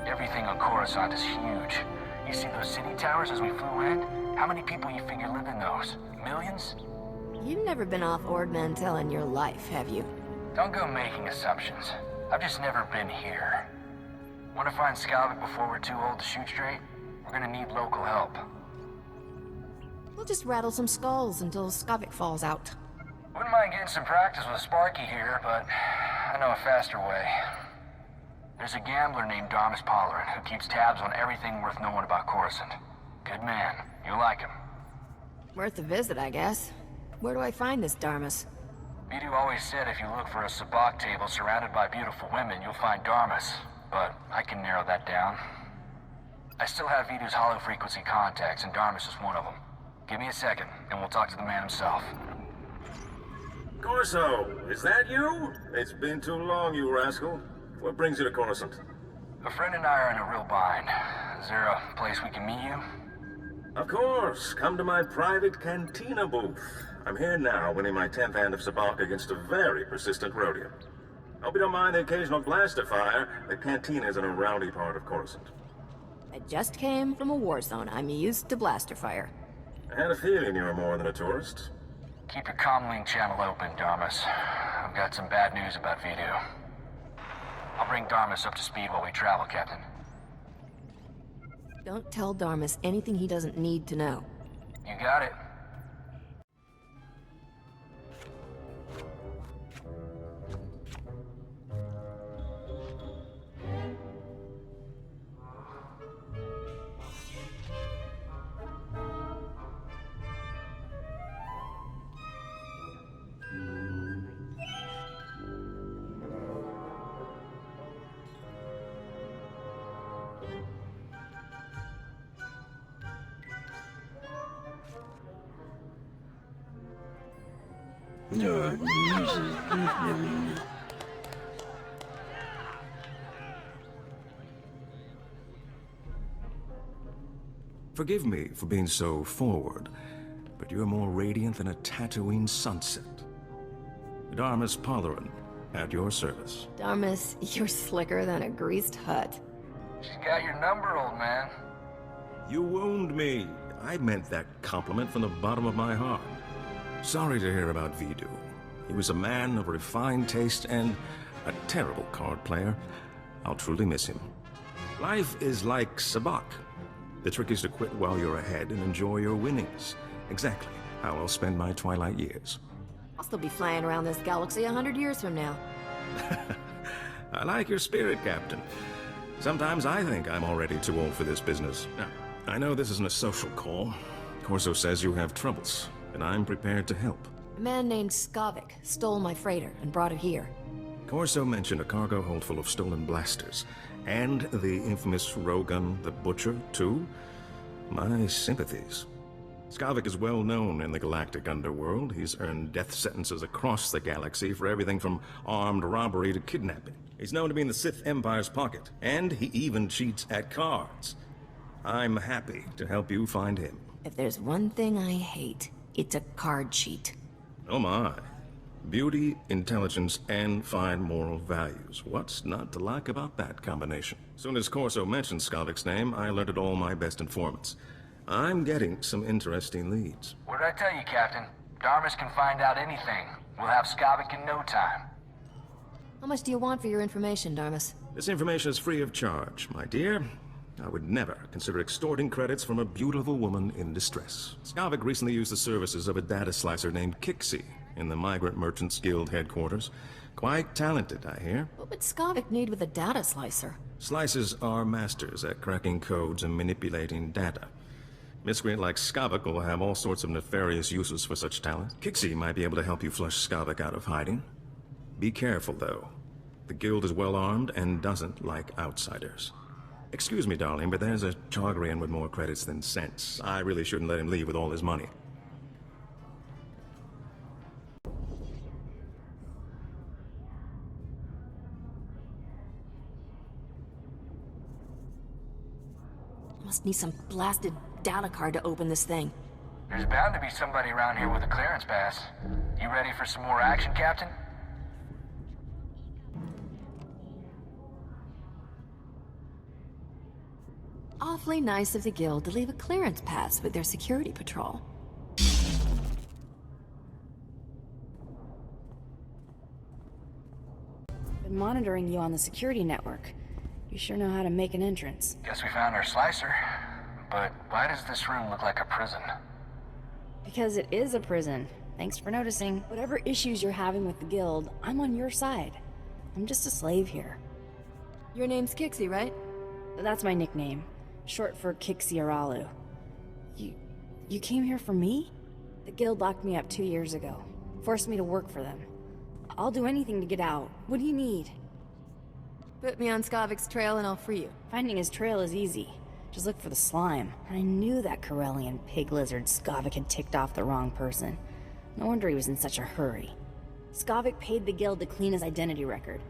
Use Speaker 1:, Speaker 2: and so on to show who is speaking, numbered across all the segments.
Speaker 1: Everything on Coruscant is huge. You see those city towers as we flew in? How many people you figure live in those? Millions?
Speaker 2: You've never been off Ord Mantell in your life, have you?
Speaker 1: Don't go making assumptions. I've just never been here. Want to find Skavik before we're too old to shoot straight? We're gonna need local help.
Speaker 2: We'll just rattle some skulls until Skavik falls out.
Speaker 1: Wouldn't mind getting some practice with Sparky here, but I know a faster way. There's a gambler named Darmus Palarin who keeps tabs on everything worth knowing about Coruscant. Good man. You'll like him.
Speaker 2: Worth a visit, I guess. Where do I find this Darmus?
Speaker 1: Vidu always said if you look for a sabacc table surrounded by beautiful women, you'll find Darmus. But I can narrow that down. I still have Vidu's hollow-frequency contacts, and Darmus is one of them. Give me a second, and we'll talk to the man himself.
Speaker 3: Corso, is that you? It's been too long, you rascal. What brings you to Coruscant?
Speaker 1: A friend and I are in a real bind. Is there a place we can meet you?
Speaker 3: Of course. Come to my private cantina booth. I'm here now, winning my 10th hand of sabacc against a very persistent Rhodian. Hope you don't mind the occasional blaster fire. The cantina is in a rowdy part of Coruscant.
Speaker 2: I just came from a war zone. I'm used to blaster fire.
Speaker 3: I had a feeling you were more than a tourist.
Speaker 1: Keep your comlink channel open, Darmus. I've got some bad news about Vidu. I'll bring Darmus up to speed while we travel, Captain.
Speaker 2: Don't tell Darmus anything he doesn't need to know.
Speaker 1: You got it.
Speaker 4: Forgive me for being so forward, but you're more radiant than a Tatooine sunset. Darmus Palarin, at your service.
Speaker 2: Darmus, you're slicker than a greased hut.
Speaker 1: She's got your number, old man.
Speaker 4: You wound me. I meant that compliment from the bottom of my heart. Sorry to hear about Vidu. He was a man of refined taste and a terrible card player. I'll truly miss him. Life is like sabacc. The trick is to quit while you're ahead and enjoy your winnings. Exactly how I'll spend my twilight years.
Speaker 2: I'll still be flying around this galaxy 100 years from now.
Speaker 4: I like your spirit, Captain. Sometimes I think I'm already too old for this business. Now, I know this isn't a social call. Corso says you have troubles, and I'm prepared to help.
Speaker 2: A man named Skavik stole my freighter and brought it here.
Speaker 4: Corso mentioned a cargo hold full of stolen blasters, and the infamous Rogun the Butcher, too. My sympathies. Skavik is well known in the galactic underworld. He's earned death sentences across the galaxy for everything from armed robbery to kidnapping. He's known to be in the Sith Empire's pocket, and he even cheats at cards. I'm happy to help you find him.
Speaker 2: If there's one thing I hate, it's a card cheat.
Speaker 4: Oh my. Beauty, intelligence, and fine moral values. What's not to like about that combination? Soon as Corso mentioned Skavik's name, I alerted all my best informants. I'm getting some interesting leads.
Speaker 1: What did I tell you, Captain? Darmus can find out anything. We'll have Skavik in no time.
Speaker 2: How much do you want for your information, Darmus?
Speaker 4: This information is free of charge, my dear. I would never consider extorting credits from a beautiful woman in distress. Skavik recently used the services of a data slicer named Kixi in the Migrant Merchants Guild headquarters. Quite talented, I hear.
Speaker 2: What would Skavik need with a data slicer?
Speaker 4: Slicers are masters at cracking codes and manipulating data. Miscreant like Skavak will have all sorts of nefarious uses for such talent. Kixie might be able to help you flush Skavak out of hiding. Be careful, though. The guild is well armed and doesn't like outsiders. Excuse me, darling, but there's a Targaryen with more credits than sense. I really shouldn't let him leave with all his money.
Speaker 2: Must need some blasted data card to open this thing.
Speaker 1: There's bound to be somebody around here with a clearance pass. You ready for some more action, Captain?
Speaker 2: Awfully nice of the guild to leave a clearance pass with their security patrol.
Speaker 5: Been monitoring you on the security network. You sure know how to make an entrance.
Speaker 1: Guess we found our slicer. But why does this room look like a prison?
Speaker 5: Because it is a prison. Thanks for noticing. Whatever issues you're having with the guild, I'm on your side. I'm just a slave here.
Speaker 2: Your name's Kixie, right?
Speaker 5: That's my nickname. Short for Kixie Aralu. You came here for me? The guild locked me up 2 years ago. Forced me to work for them. I'll do anything to get out. What do you need?
Speaker 2: Put me on Skavik's trail and I'll free you.
Speaker 5: Finding his trail is easy. Just look for the slime. I knew that Corellian pig lizard Skavak had ticked off the wrong person. No wonder he was in such a hurry. Skavak paid the guild to clean his identity record.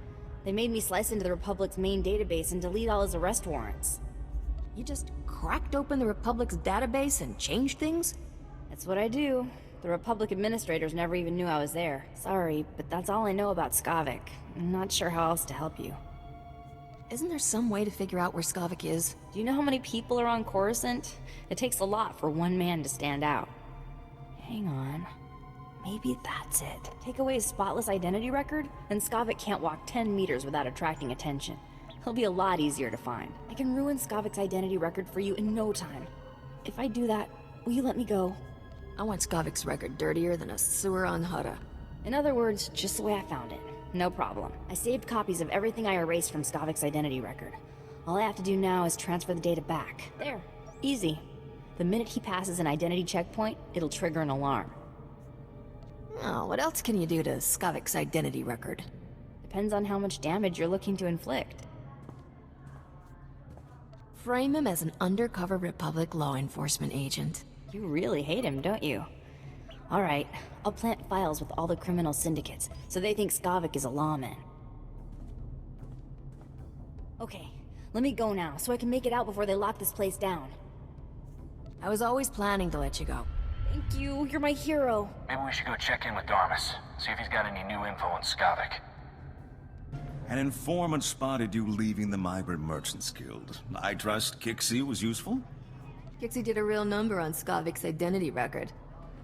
Speaker 5: They made me slice into the Republic's main database and delete all his arrest warrants.
Speaker 2: You just cracked open the Republic's database and changed things?
Speaker 5: That's what I do. The Republic administrators never even knew I was there. Sorry, but that's all I know about Skavak. I'm not sure how else to help you.
Speaker 2: Isn't there some way to figure out where Skavak is?
Speaker 5: Do you know how many people are on Coruscant? It takes a lot for one man to stand out. Hang on. Maybe that's it. Take away his spotless identity record, then Skavak can't walk 10 meters without attracting attention. He'll be a lot easier to find. I can ruin Skavak's identity record for you in no time. If I do that, will you let me go?
Speaker 2: I want Skavik's record dirtier than a sewer on Hutta.
Speaker 5: In other words, just the way I found it. No problem. I saved copies of everything I erased from Skavik's identity record. All I have to do now is transfer the data back. There. Easy. The minute he passes an identity checkpoint, it'll trigger an alarm.
Speaker 2: Oh, what else can you do to Skavik's identity record?
Speaker 5: Depends on how much damage you're looking to inflict.
Speaker 2: Frame him as an undercover Republic law enforcement agent.
Speaker 5: You really hate him, don't you? Alright, I'll plant files with all the criminal syndicates, so they think Skavak is a lawman. Okay, let me go now, so I can make it out before they lock this place down.
Speaker 2: I was always planning to let you go.
Speaker 5: Thank you, you're my hero.
Speaker 1: Maybe we should go check in with Darmus, see if he's got any new info on Skavak.
Speaker 6: An informant spotted you leaving the Migrant Merchants Guild. I trust Kixie was useful?
Speaker 2: Kixie did a real number on Skavik's identity record.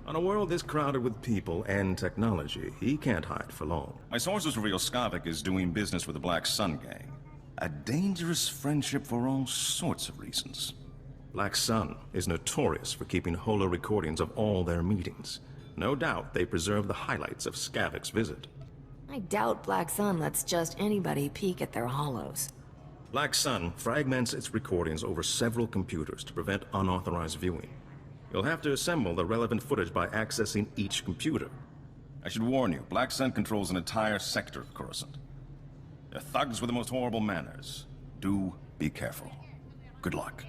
Speaker 4: On a world this crowded with people and technology, he can't hide for long.
Speaker 6: My sources reveal Skavak is doing business with the Black Sun Gang. A dangerous friendship for all sorts of reasons.
Speaker 4: Black Sun is notorious for keeping holo recordings of all their meetings. No doubt they preserve the highlights of Skavik's visit.
Speaker 2: I doubt Black Sun lets just anybody peek at their hollows.
Speaker 4: Black Sun fragments its recordings over several computers to prevent unauthorized viewing. You'll have to assemble the relevant footage by accessing each computer.
Speaker 6: I should warn you, Black Sun controls an entire sector of Coruscant. They're thugs with the most horrible manners. Do be careful. Good luck.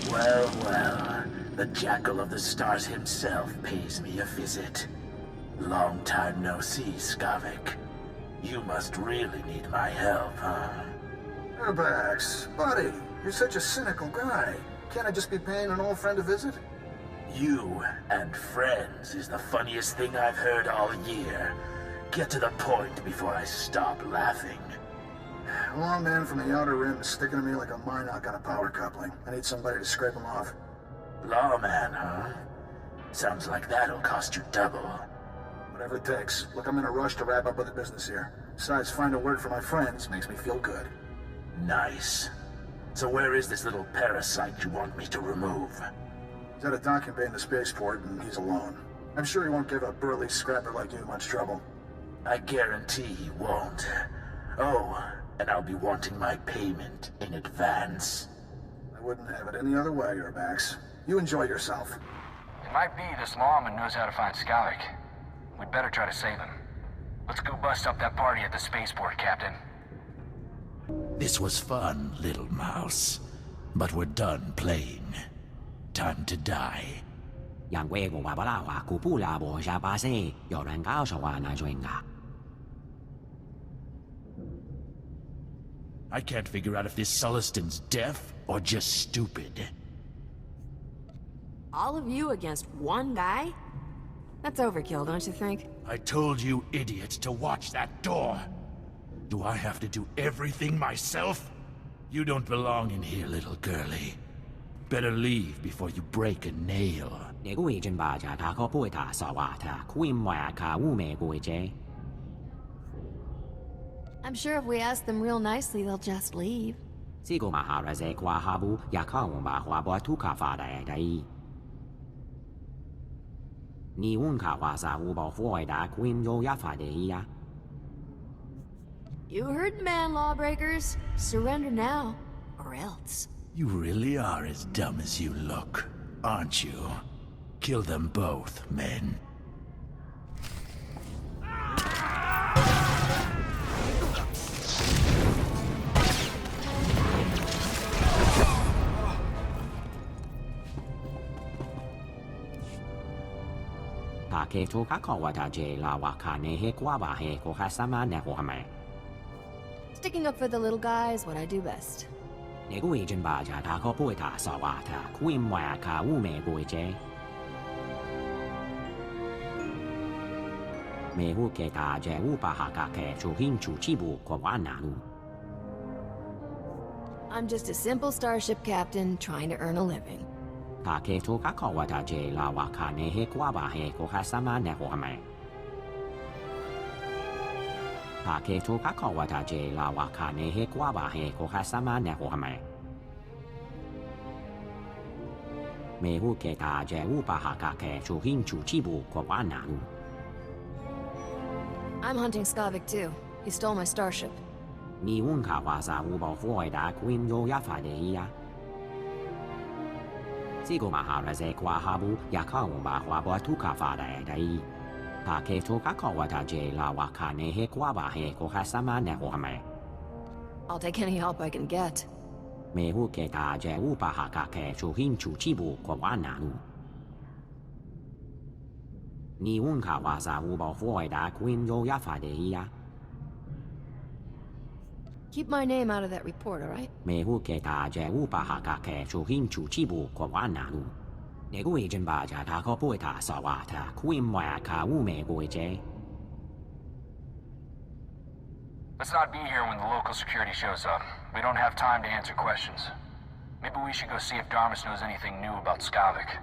Speaker 7: Well, well, the Jackal of the Stars himself pays me a visit. Long time no see, Skavak. You must really need my help, huh?
Speaker 8: Urbax, buddy, you're such a cynical guy. Can't I just be paying an old friend a visit?
Speaker 7: You and friends is the funniest thing I've heard all year. Get to the point before I stop laughing.
Speaker 8: A long man from the Outer Rim is sticking to me like a Minoc on a power coupling. I need somebody to scrape him off.
Speaker 7: Lawman, huh? Sounds like that'll cost you double.
Speaker 8: Whatever it takes. Look, I'm in a rush to wrap up with the business here. Besides, find a word for my friends makes me feel good.
Speaker 7: Nice. So where is this little parasite you want me to remove?
Speaker 8: He's at a docking bay in the spaceport, and he's alone. I'm sure he won't give a burly scrapper like you much trouble.
Speaker 7: I guarantee he won't. Oh, and I'll be wanting my payment in advance.
Speaker 8: I wouldn't have it any other way, Urbax. You enjoy yourself.
Speaker 1: It might be this lawman knows how to find Skavik. We'd better try to save him. Let's go bust up that party at the spaceport, Captain.
Speaker 7: This was fun, little mouse. But we're done playing. Time to die. I can't figure out if this Sulluston's deaf or just stupid.
Speaker 2: All of you against one guy? That's overkill, don't you think?
Speaker 7: I told you idiots to watch that door. Do I have to do everything myself? You don't belong in here, little girlie. Better leave before you break a nail.
Speaker 2: I'm sure if we ask them real nicely, they'll just leave. You heard the man, lawbreakers. Surrender now, or else.
Speaker 7: You really are as dumb as you look, aren't you? Kill them both, men.
Speaker 2: Sticking up for the little guy is what I do best. I'm just a simple starship captain trying to earn a living. I'm hunting Skavik too. He stole my starship. I'll take any help I can get. Keep my name out of that report, all right?
Speaker 1: Let's not be here when the local security shows up. We don't have time to answer questions. Maybe we should go see if Darmus knows anything new about Skavik.